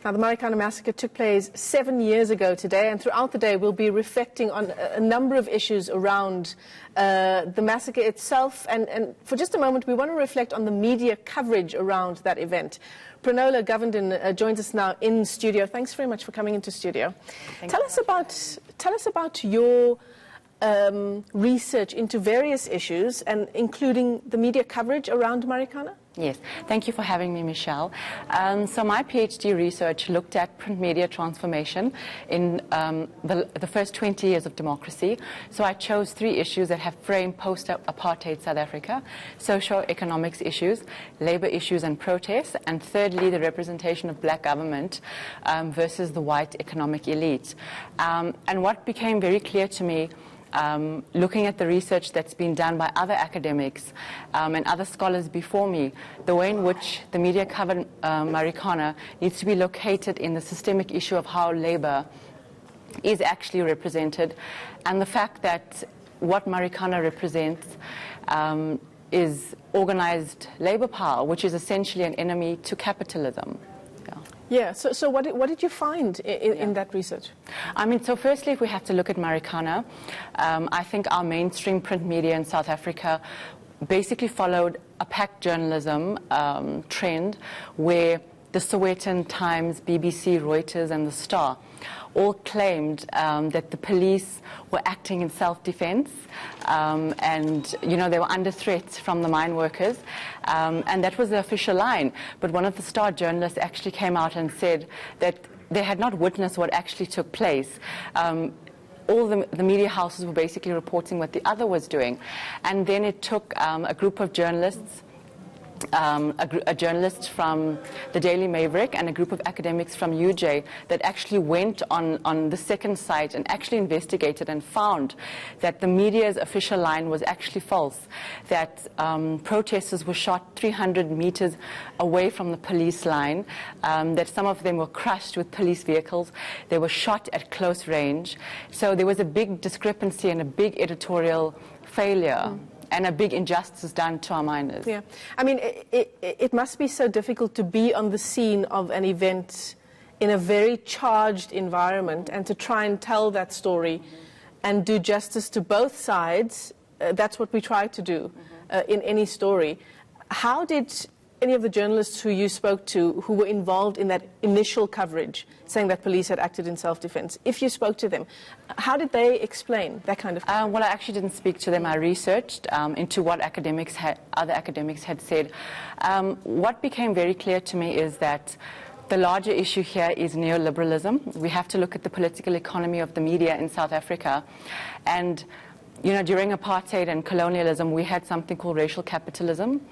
Now, the Marikana massacre took place 7 years ago today, and throughout the day we'll be reflecting on a number of issues around the massacre itself, and for just a moment we want to reflect on the media coverage around that event. Pranola Govindin joins us now in studio. Thanks very much for coming into studio. Tell us about your research into various issues, and including the media coverage around Marikana. Yes, thank you for having me, Michelle. So my PhD research looked at print media transformation in the first 20 years of democracy. So I chose 3 issues that have framed post-apartheid South Africa: socio-economics issues, labor issues and protests, and thirdly, the representation of black government versus the white economic elite. And what became very clear to me, looking at the research that's been done by other academics and other scholars before me, the way in which the media covered Marikana needs to be located in the systemic issue of how labor is actually represented, and the fact that what Marikana represents is organized labor power, which is essentially an enemy to capitalism. Yeah, so what did you find in that research? I mean, so firstly, if we have to look at Marikana, I think our mainstream print media in South Africa basically followed a packed journalism trend where the Sowetan Times, BBC, Reuters and the Star all claimed that the police were acting in self-defense and, you know, they were under threat from the mine workers, and that was the official line. But one of the Star journalists actually came out and said that they had not witnessed what actually took place. All the media houses were basically reporting what the other was doing. And then it took a group of journalists, a journalist from the Daily Maverick and a group of academics from UJ that actually went on the second site and actually investigated and found that the media's official line was actually false, that protesters were shot 300 meters away from the police line, that some of them were crushed with police vehicles, they were shot at close range. So there was a big discrepancy and a big editorial failure. And a big injustice done to our miners. Yeah, I mean, it must be so difficult to be on the scene of an event in a very charged environment and to try and tell that story and do justice to both sides. That's what we try to do in any story. How did any of the journalists who you spoke to, who were involved in that initial coverage, saying that police had acted in self-defense, if you spoke to them, how did they explain that kind of thing? Well, I actually didn't speak to them. I researched into what other academics had said. What became very clear to me is that the larger issue here is neoliberalism. We have to look at the political economy of the media in South Africa. And, you know, during apartheid and colonialism, we had something called racial capitalism.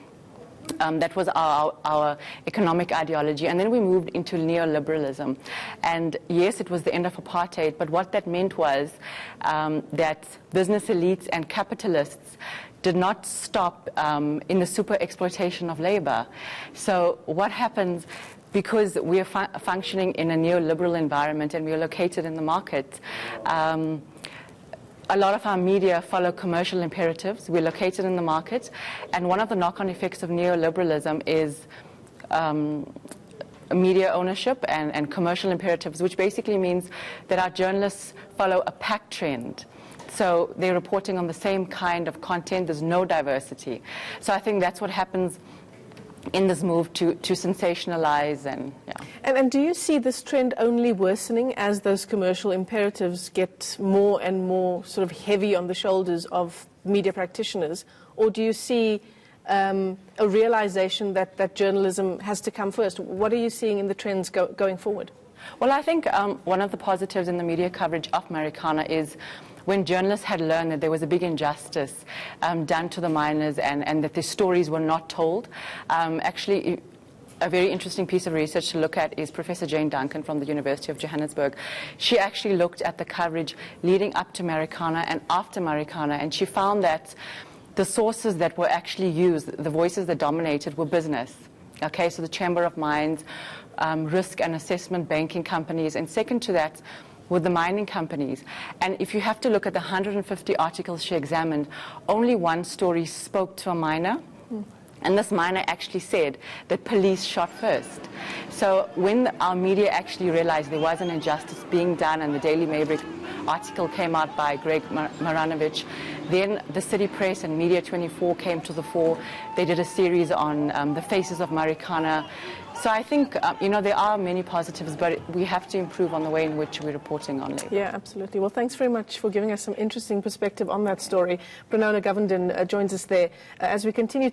That was our economic ideology, and then we moved into neoliberalism. And yes, it was the end of apartheid, but what that meant was that business elites and capitalists did not stop in the super exploitation of labor. So what happens, because we are functioning in a neoliberal environment and we are located in the market, a lot of our media follow commercial imperatives. We're located in the market, and one of the knock-on effects of neoliberalism is media ownership and commercial imperatives, which basically means that our journalists follow a pack trend. So they're reporting on the same kind of content. There's no diversity. So I think that's what happens in this move to sensationalize and, yeah. And do you see this trend only worsening as those commercial imperatives get more and more sort of heavy on the shoulders of media practitioners, or do you see a realization that journalism has to come first? What are you seeing in the trends going forward? Well, I think one of the positives in the media coverage of Marikana is when journalists had learned that there was a big injustice done to the miners and that their stories were not told. Actually, a very interesting piece of research to look at is Professor Jane Duncan from the University of Johannesburg. She actually looked at the coverage leading up to Marikana and after Marikana, and she found that the sources that were actually used, the voices that dominated, were business. Okay, so the Chamber of Mines, risk and assessment banking companies, and second to that, with the mining companies. And if you have to look at the 150 articles she examined, only one story spoke to a miner. And this miner actually said that police shot first. So when our media actually realized there was an injustice being done, and the Daily Maverick article came out by Greg Maranovich, then the City Press and Media 24 came to the fore. They did a series on the faces of Marikana. So I think, there are many positives, but we have to improve on the way in which we're reporting on labor. Yeah, absolutely. Well, thanks very much for giving us some interesting perspective on that story. Brenona Govenden joins us there as we continue